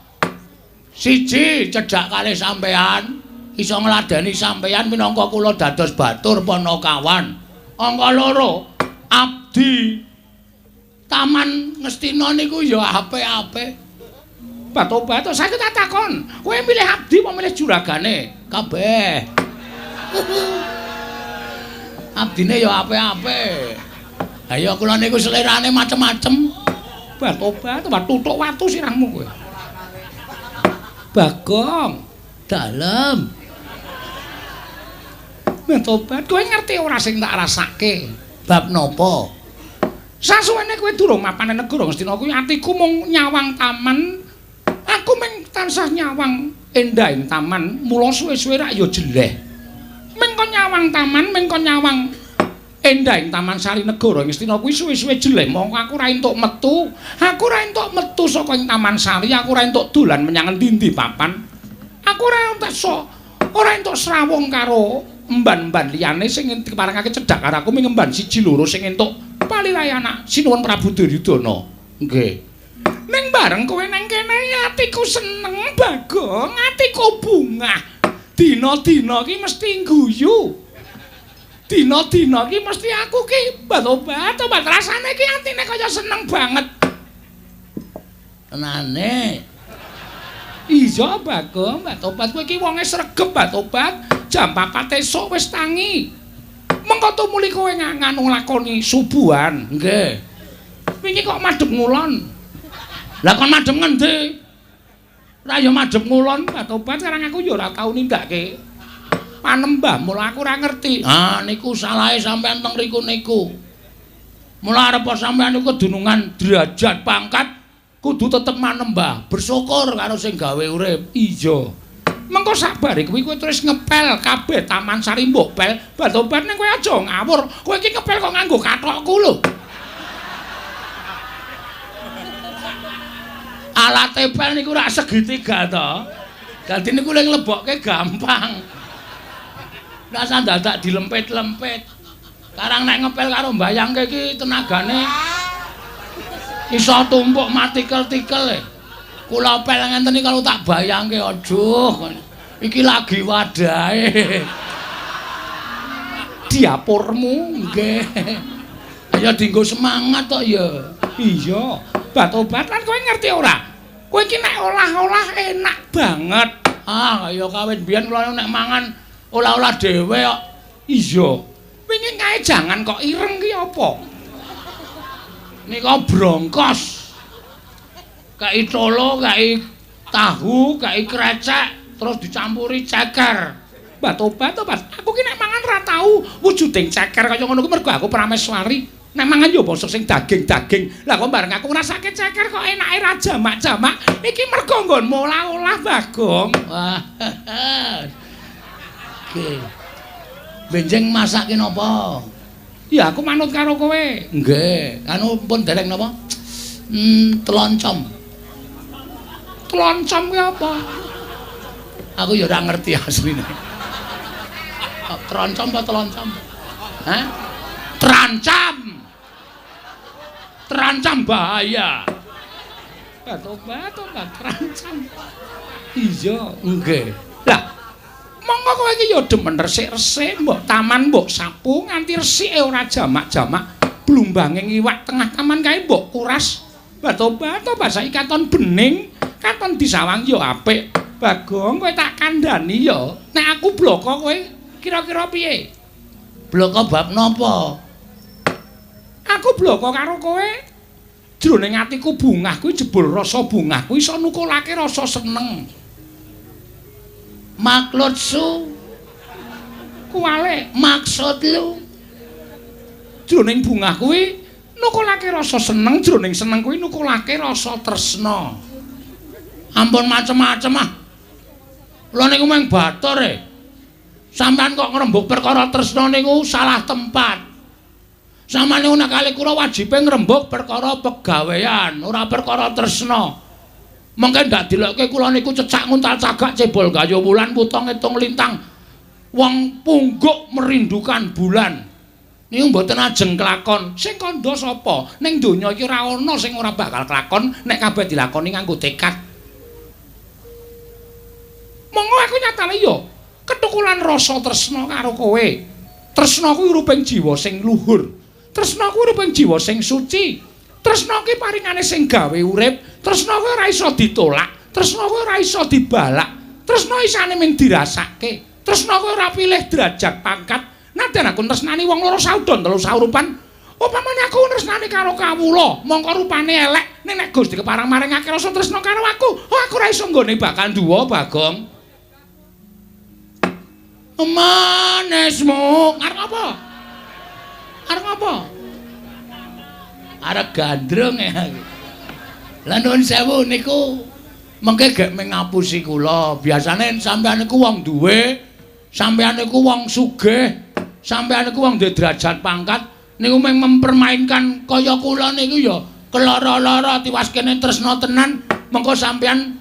Siji, cedhak kalih sampean, iso ngladeni sampean minangka kula dados batur Panakawan. Angka loro, abdi. Taman Ngastina niku ya apik-apik. Batobat, saiki tak takon, kowe milih abdi apa milih juragane? Kabeh. Abdine ya apik-apik. Ayo kula niku selerane macem-macem. Batobat, tutuk watu sirahmu kowe. Bagong, dalem. Batobat, kowe ngerti ora sing tak rasake? Bab napa? Sasuwene kowe durung mapan negara Ngastina kuwi atiku mung nyawang taman. Aku mung tansah nyawang endahing taman, mula suwe-suwe rak ya jeleh. Mung kon nyawang taman, mung kon nyawang endahing Taman Sari Negara Ngastina kuwi suwe-suwe jeleh mongko aku ora entuk metu. Aku ora entuk metu saka ing Taman Sari, aku ora entuk dolan menyang endi-endi papan. Aku ora entuk srawung karo emban-emban liyane sing diparengake cedhak karo aku ming emban siji loro sing entuk palilayana Sinuwun Prabu Duryudana. Nggih. Ning bareng kowe nang kene atiku seneng Bagong, atiku bungah. Dina-dina iki mesti guyu. Dina-dina iki mesti aku ki batobat rasane ki atine kaya seneng banget. Tenane. Iya Bagong, batobat kowe iki wonge sregep batobat. Jam 4 esuk wis tangi. Mengko tumuli kowe nganu lakoni subuhan, nggih. Wingi kok madhep ngulon. Lah kon madhep ngendi? Ora ya madhep ngulon batobat karang aku ya ora tau nindakake panembah, mula aku ora ngerti. Niku salahe sampean teng riku niku. Mula arep sampean niku kedunungan derajat pangkat kudu tetep manembah, bersyukur karo sing gawe urip. Iya. Mengko sabare kuwi kowe terus ngepel kabeh Taman Sari mbok pel. Batobat ning kowe aja ngawur. Kowe iki ngepel kok nganggo kathokku lho. Alat pel niku rak segitiga to. Dadi niku ning lebokke gampang. Rasa dadak dilempit-lempit. Karang nek ngepel karo mbayangke iki tenagane iso tumpuk matikel-tikel. Kula pel ngenten iki kalau tak bayangke aduh iki lagi wadahe. Diapurmu nggih. Ya dienggo semangat tok ya. Iya. Batobat kan kowe ngerti ora? Kowe iki nek olah-olah enak banget. Ah, ya kawit biyen kula nek mangan olah-olah dhewe kok. Iya. Wingi kae jangan kok ireng ki apa? Nika brongkos. Kai colo, kai tahu, kai krecek, terus dicampuri ceker. Tobat. Aku ki nek mangan ra tau wujuding ceker kaya ngono ku mergo aku prameswari. Nek mangan yo bosok sing daging-daging. Lah kok bareng aku ngrasake ceker kok enake ra jamak-jamak. Iki mergo nggonmu olah-olah, Bagong. Wah. Oke. Benjing masake napa? Ya aku manut karo kowe. Nggih. Anu pun dereng napa? Teloncom. Teloncom ki apa? Aku ya ora ngerti asline. Teroncom apa teloncom? Hah? Terancam. Terancam bahaya. Tobat terancam. Iya, nggih. Lah, monggo kowe iki ya demen resik-resik, mbok taman mbok sapu nganti resike ora jamak-jamak. Blumbanging iwak tengah taman kae mbok kuras. Tobat saiki katon bening, katon disawang ya apik. Bagong kowe tak kandhani ya. Nek aku bloko kowe kira-kira piye? Bloko bab napa? Aku bloko karo kowe. Jroning atiku bungah kuwi jebul rasa bungah kuwi iso nukulake rasa seneng. Maksudsu kuwale maksud lu. Jroning bungah kuwi nukulake rasa seneng, jroning seneng kuwi nukulake rasa tresna. Ampun macem-macem ah. Lha niku mung batur e. Sampeyan kok ngrembug perkara tresna niku salah tempat. Sampeyan niku nek kali kula wajibe ngrembug perkara pegawean, ora perkara tresna. Mengke ndak dilokke kula niku cecak nguntal cagak cebol gayo wulan puto ngitung lintang. Wong pungguk merindukan bulan. Niku mboten ajeng kelakon. Sing kandha sapa? Ning donya iki ora ana sing ora bakal kelakon nek kabeh dilakoni nganggo tekad. Monggo aku nyatane ya ketukulan rasa tresna karo kowe. Tresna kuwi ruping jiwa sing luhur. Tresna kuwi ruping jiwa sing suci. Tresna kuwi paringane sing gawe urip. Tresna kuwi ora iso ditolak. Tresna kuwi ora iso dibalak. Tresna isane mung dirasake. Tresna kuwi ora pilih derajat pangkat. Nadyan aku tresnani wong loro saudon telu saurupan. Upamane aku tresnani karo kawula, mongko rupane elek, nek Gusti keparang maringake rasa tresna karo aku, aku ora iso nggone bakal duwa, Bagong. Manesmu arep apa? Arep apa? Arep gandrung ya. Lah nuwun sewu niku mengke gek mengapusi kula. Biasane sampeyan niku wong duwe, sampeyan niku wong sugih, sampeyan niku wong duwe derajat pangkat, niku mung mempermainkan kaya kula niku ya keloro-loro tiwas kene tresna tenan, mengko sampeyan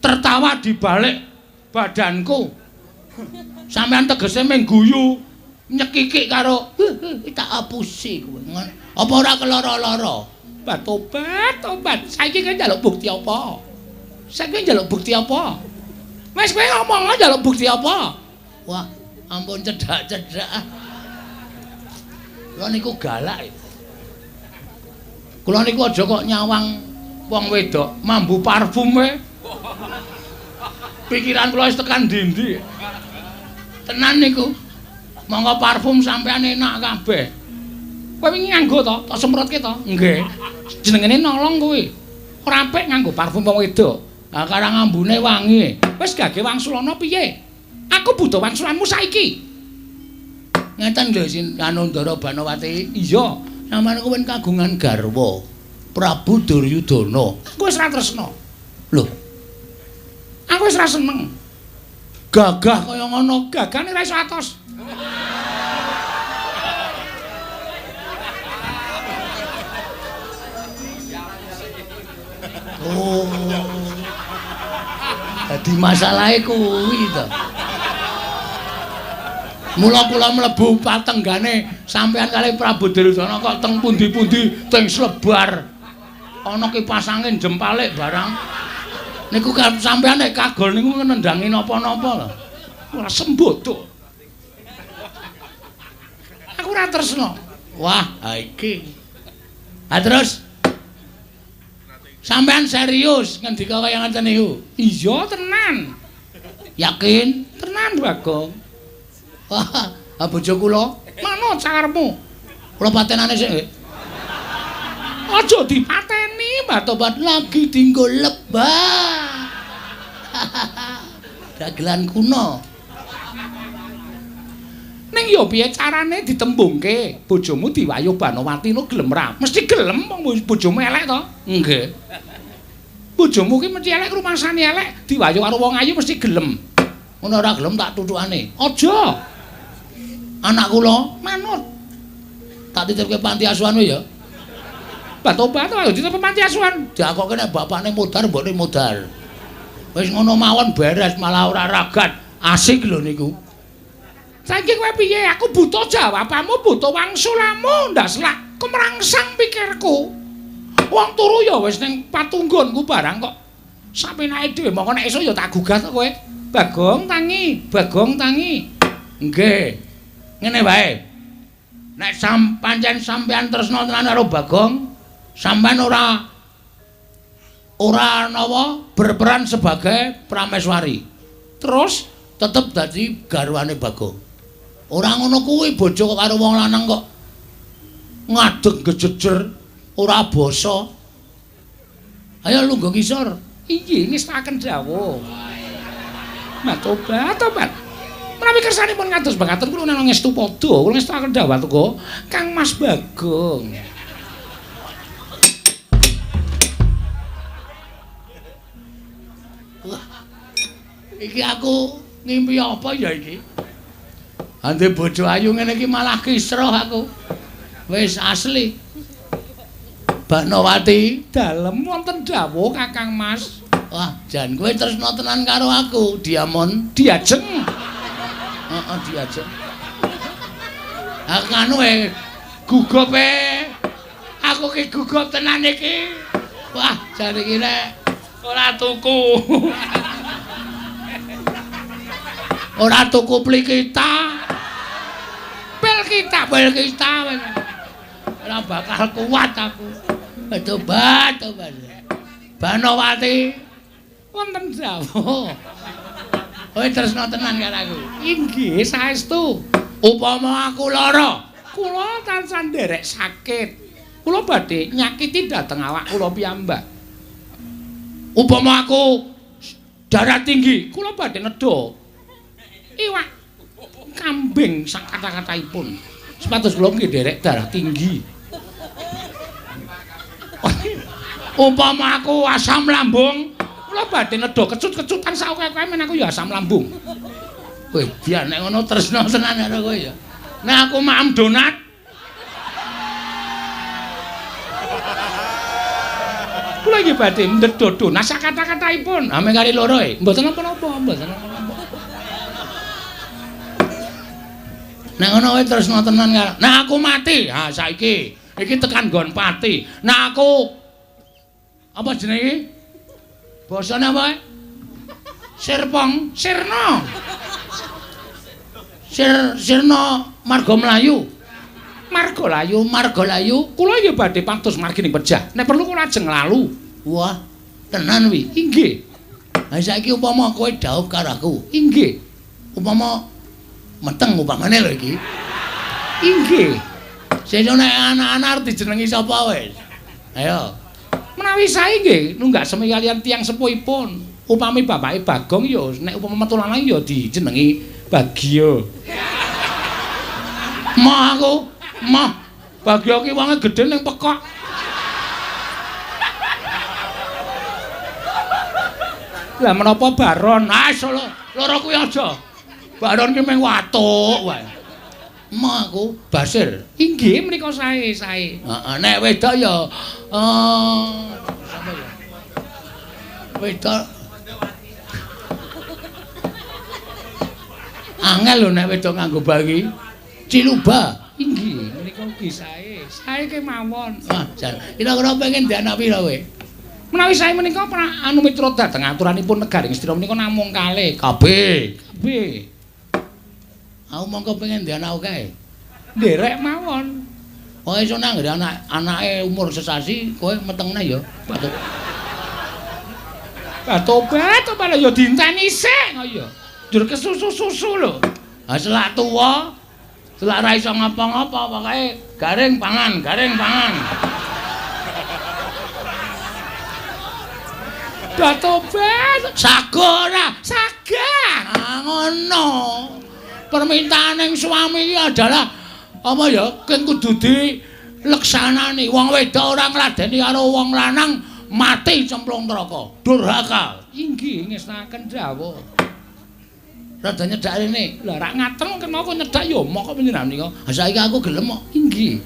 tertawa di balik badanku. Sampeyan tegese mung guyu nyekikik karo tak apusi kowe. Apa ora keloro-loro? Tobat. Saiki kowe njaluk bukti apa? Saiki njaluk bukti apa? Wis kowe ngomong njaluk bukti apa? Wah, ampun cedak-cedak. Kula niku galak. Kula niku aja kok nyawang wong wedok mambu parfum e. Pikiran kula wis tekan ndi-ndi. Tenan niku. Monggo parfum sampean enak kabeh. Kowe wingi nganggo to? Tak semprotke to? Nggih. Jenengene nolong kuwi. Ora apik nganggo parfum wong wedok. Ah karang ambune wangi. Wis gage wangsulana piye? Aku butuh wangsulanmu saiki. Ngeten lho Sin Anandara Banowati. Iya, sampeyan kuwi kagungan garwa Prabu Duryudana. Aku wis ra tresna. Lho. Aku wis ra seneng. Gagah kaya ngono, gagane ra iso atos. Oh. Dadi masalahe kuwi to. Mula kula mlebu patenggane sampeyan kalih Prabu Duryudana kok teng pundi-pundi teng Slebar. Ana kipas angin jempalik barang. Niku sampeyan nek kagol niku nendhangi napa-napa lho. Ora sembodo. Aku ora tresna. Wah, ha iki. Ha terus sampeyan serius ngendika kaya ngoten niku? Iya tenan. Yakin? Tenan Bagong. Wah, bojo kula. Manut sakarepmu. Kula patenane sik nggih. Aja dipateni, Mbah Tobat Lagi dinggo lebah. Dagelan kuno. Ning yo piye carane ditembungke? Bojomu Diwayu Banowati no gelem ra? Mesti gelem wong bojomu elek to? Nggih. Bojomu ki mesti elek rumangsane elek, Diwayu karo wong ayu mesti gelem. Ngono ora gelem tak tutukane. Aja. Anak kula Manut. tak titipke panti asuhan ya. Mbah Tobat ayo dititip panti asuhan. Diakoke nek bapakne modar mbokne modar. Wis ngono mawon beres malah ora ragat. Asik lho niku. Saiki kowe piye? Aku butuh jawabanmu, butuh wangsulamu, ndaslak kemrangsang pikirku. Wong turu ya wis ning patunggonku barang kok. Sapenake dhewe mongko nek esuk ya tak gugat kowe. Bagong tangi, Bagong tangi. Nggih. Ngene wae. Nek pancen sampean tresna tenan karo Bagong, sampean ora napa berperan sebagai prameswari. Terus tetep dadi garwane Bagong. Ora ngono kuwi bojo karo wong lanang kok ngadeg gejejer ora basa. Ayo lungguh ngisor. Inggih ngestaken dawuh. Mbah Tobat. Menawi kersanipun ngados mekaten kula nang ngestu padha, kula ngestaken dawuh teko Kang Mas Bagong. Wah. Iki aku ngimpi apa ya iki? Ande bojo ayu ngene iki malah kisruh aku. Wis asli. Banowati Dalem wonten dawuh Kakang Mas. Wah, jan kowe tresna tenan karo aku, Diamond. Diajeng. Heeh, diajeng. Aku anu gugup Aku ki gugup tenan iki. Wah, jan iki nek ora tuku. Ora tuku pli kita. Bel kita. Ora bakal kuat aku. Tobat. Banowati Wonten dawuh. Kowe tresna tenan karo aku. Inggih saestu. Upama aku lara, Kula tansah nderek sakit. Kula badhe nyakiti dhateng awak kula piyambak. Upama aku darah tinggi, Kula badhe nedha iwak kambing sak kata-kataipun. Sepatus kula nggih nderek darah tinggi. Upama aku asam lambung, Kula badhe nedha kecut-kecutan saoke-oke men aku ya asam lambung. kowe dia nek ngono tresna tenan karo kowe ya. Nek aku maem donat, Kula nggih badhe nedha donat sak kata-kataipun. ame kali loro e. Mboten napa-napa, mboten napa-napa. Nek ngono kowe tresna tenan karo. Nek aku mati, ha saiki iki tekan nggon pati. Nek aku apa jenenge? Basane apa? Sirpong, Sirna. Sirna marga mlayu. Marga layu. Kula nggih badhe pados margining pejah. Nek perlu kula ajeng lalu. Wah, tenan wi. Inggih. Ha saiki upama kowe dhaup karo aku. Inggih. Upama meteng upamane lho iki. Inggih. Sesuk nek anak-anak arep dijenengi sapa wis? Ayo. Menawi sae nggih nunggak semi kalian tiyang sepuhipun. Upami bapake Bagong ya nek upama metu lanang ya dijenengi Bagio. Mah Bagio ki wonge gedhe ning pekok. Lah menapa Baron? Ah loro kuwi aja. Baron ki mung watuk wae. Mah aku Basir. Inggih menika sae. Heeh, nek wedok ya sapa ya? Wedok angel lho nek wedok nganggo bagi. Ciluba. Inggih menika ugi sae. Sae kemawon. Ah, jan. Kira-kira pengen di anak pira kowe? Menawi sae menika anu mitra dhateng aturanipun negari Ngastina menika namung kalih. Kabeh. Aku mongko pengen di anak kae. Nderek mawon. Oh iso nang anake umur sesasi kowe metengna ya. Tobat malah ya diinteni sik kaya. Jur kesusu-susu lho. Ha selak tuwa. Selak ra iso ngapa-ngapa pokoke garing pangan. Datobat, sago ora? Sagah. Ngono. Permintaan suami iki adalah apa ya? Kan kudu dileksanani. Wong wedok ora ngladeni karo wong lanang mati cemplung neraka. Durhaka. Inggih ngestaken dawuh. Rada nyedak rene. Lah rak ngaten kena aku nyedak ya mok panjenengan nika. Ha saiki aku gelem kok. Inggih.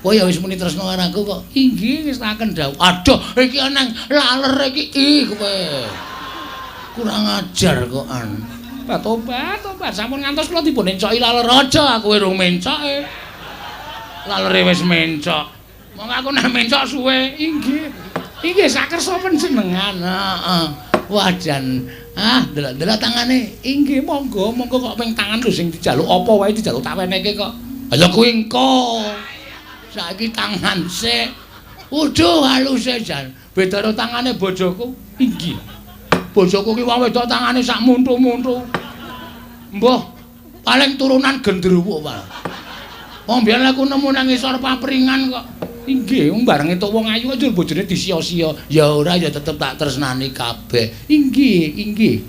Kowe ya wis muni tresno karo aku kok. Inggih ngestaken dawuh. Aduh, iki nang laler iki kowe. Kurang ajar kok an. Tobat. Sampun ngantos kula dipun encoki laler aja aku urung mencoke. Lalere wis mencok. Mong aku nek mencok suwe. Inggih. Inggih sakersa panjenengan. Heeh. Wajan. Delok tangane. Inggih, monggo kok ping tangan lho sing dijaluk apa wae dijaluk tak weneke kok. Lha kuwi engko. Saiki tangan sik. Waduh haluse jan. Beda karo tangane bojoku. Inggih. Bojoku ki wong wedok tangane sak muntu-muntu. Mbah, paling turunan gendruwo wae. Wong biyen aku nemu nang ngisor papringan kok. Inggih, bareng entuk wong ayu kok jur bojone disia-sia. Ya ora ya tetep tak tresnani kabeh. Inggih.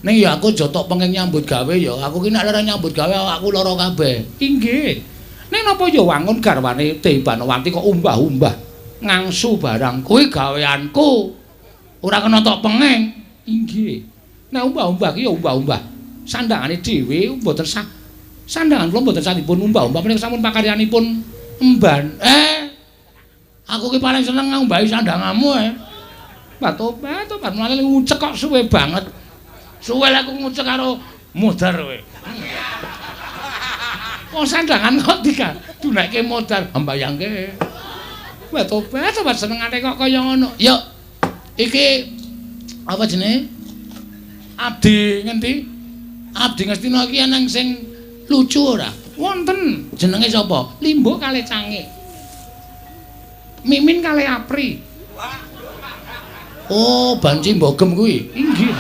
Ning ya aku aja tok pengen nyambut gawe ya. Aku ki nek lara nyambut gawe awakku lara kabeh. Inggih. Ning napa ya wangun garwane Dewanawati kok umbah-umbah ngangsu barang kuwi gaweanku. Ora kena tok pengeng. Inggih. Nek umbah-umbah ki ya umbah-umbah. Sandangane dhewe mboten sah. Sandangan kula mboten sadipun umbah-umbah menika sampun pakaryanipun emban. Aku ki paling seneng ngumbahi sandanganmu Tobat mulane ngucek kok suwe banget. Suwe aku ngucek karo modar kowe. Wong sandangan kok didunekke modar, mbayangke. Tobat senengane kok kaya ngono. Ya iki apa jenenge? Abdi ngendi? Abdi Ngastina iki ana sing lucu ora? Wonten. Jenenge sapa? Limbo kalih Cangik. Mimin kalih Apri. Oh, banci mbogem kuwi. Inggih.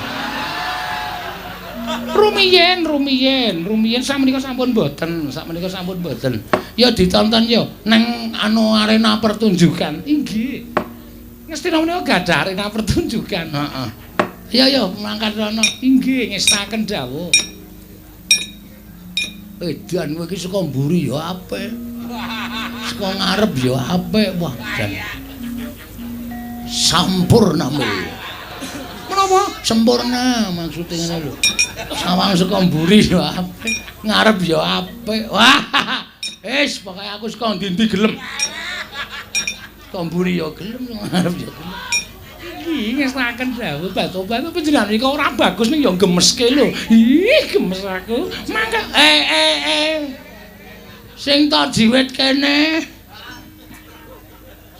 Rumiyin sakmenika sampun boten. Ya ditonton ya nang arena pertunjukan. Inggih. Ngastina menika gadah arena pertunjukan. Heeh. Ya mangkat rono. Inggih ngestaken dawuh. Edan kowe iki saka mburi ya apik. Saka ngarep ya apik. Wah, dan sampurna mul. Menapa? Sempurna maksude ngene lho. Sawang saka mburi ya apik, ngarep ya apik. Wah, wis pokoke aku saka ndi-ndi gelem. Saka mburi ya gelem, ngarep ya gelem. Iki ngestaken dawuh Tobat panjenengan iki ora bagus ning ya gemeske lho. Ih, gemes aku. Mangke sing tak jiwit kene.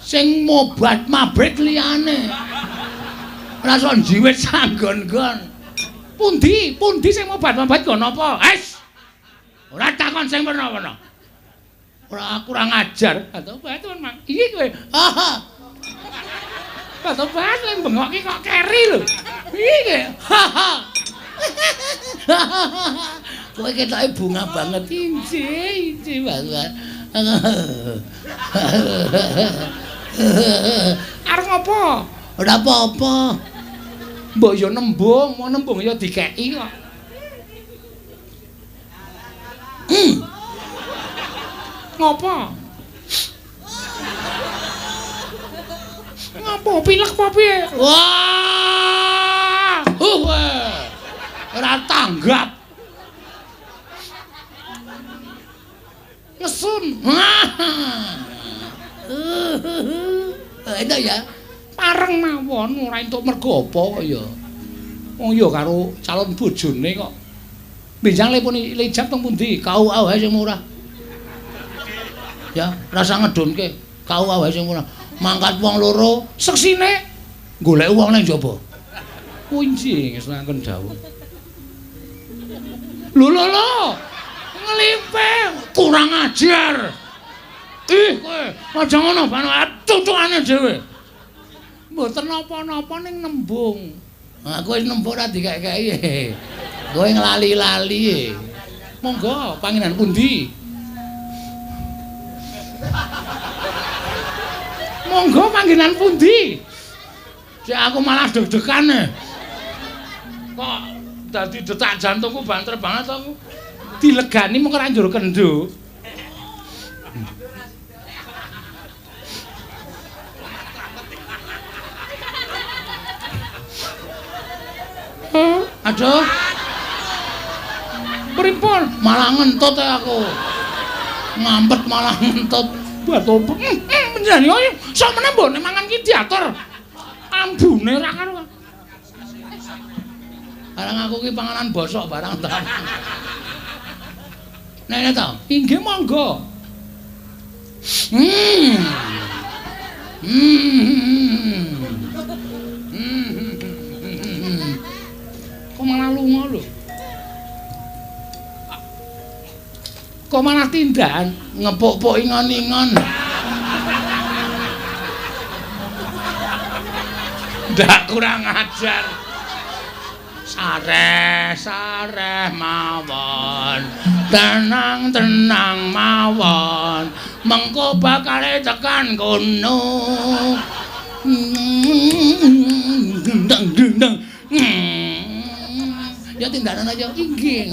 Sing mobat mabrik liyane. Ora iso jiwit sanggon-gon. Pundi sing mobat-mobat nggon apa? Wis. Ora takon sing pernah-pernah. Ora kurang ajar. Tobat Mang. Iki kowe. Tobat kowe bengok iki kok keri lho. Iki. Kowe ketoke bunga banget. Inci banget. Arep ngopo? Ora apa-apa. Mbok yo nembung, mau nembung yo dikeki kok. Ngopo? Ngopo pilek apa piye? Wah! Ora tanggap. Nesun. Itu ya. Pareng mawon ora entuk mergo apa kok ya. Wong ya karo calon bojone kok. Benjang lepun lijab teng pundi? Kau ae sing murah. Ya, rasa ngedunke. Kau ae sing murah. Mangkat wong loro seksine golek wong nang njaba. Kunci ngesnaken dawuh. Lho. Ngelimpe, kurang ajar. Ih, kowe aja ngono, tutukane dhewe. Mboten napa-napa ning nembung. Aku wis nembung ora dikek-keki. Kowe nglali-lali. Monggo panggenan pundi? Monggo panggenan pundi? Cek aku malah deg-degan. Kok dadi detak jantungku banter banget aku. Dilegani mung ora njur kendho. Aduh. Pripun? Malah ngentut aku. Ngampet malah ngentut. Batu. Menjani kok sok meneh mbone mangan ki diatur. Ambune ra karo. Barang aku ki panganan bosok barang ta. Nek ta, inggih monggo. Kok malah lunga lho. Kok malah tindakan ngepuk-puk ingon-ingon. Ndak kurang ajar. Sareh mawon. Tenang mawon. Mengko bakal tekan kono. Dendang. Ya tindakan aja inggih.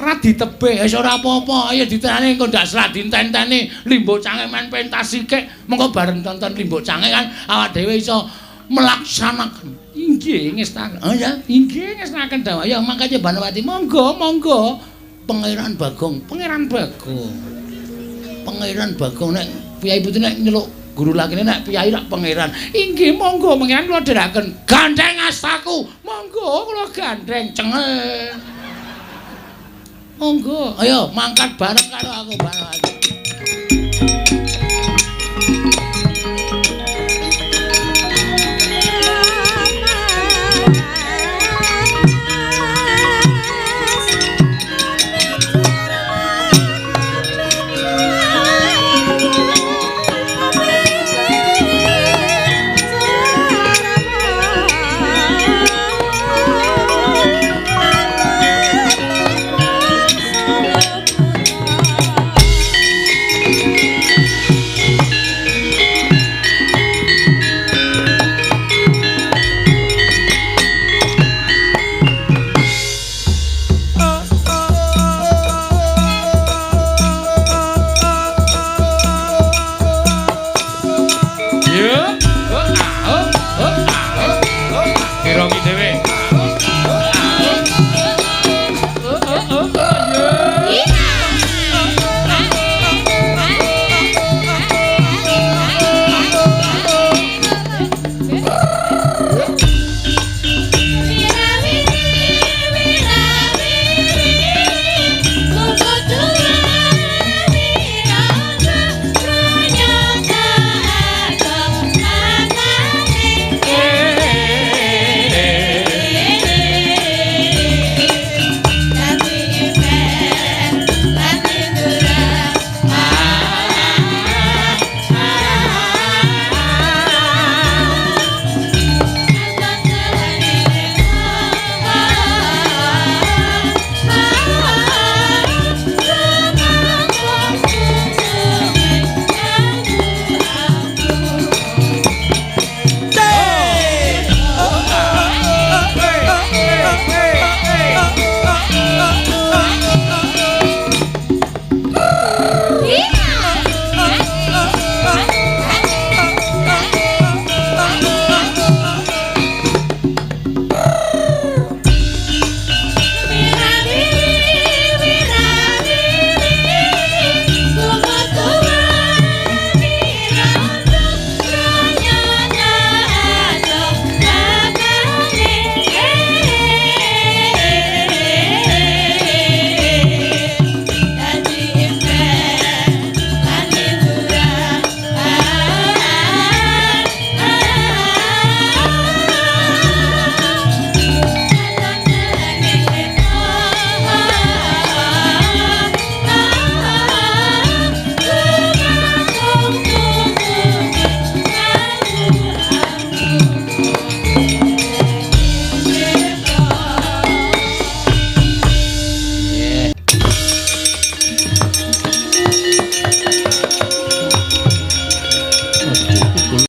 Ora ditebek wis ora apa-apa, ya ditane engko ndak selah ditenteni Limbo Cange main pentas sithik, mengko bareng tonton Limbo Cange kan awak dhewe iso melaksanakan. Inggih ngestaken. Oh ya, inggih ngestaken dawuh. Ya mangkane Banowati monggo. Pangeran Bagong. Pangeran Bagong nek piyai putih nek nyeluk guru lakine nek piyai rak pangeran. Inggih monggo pangeran kula dherekaken gandeng astaku. Monggo kula gandeng cengel. Monggo, ayo mangkat bareng karo aku Banowati. Yeah.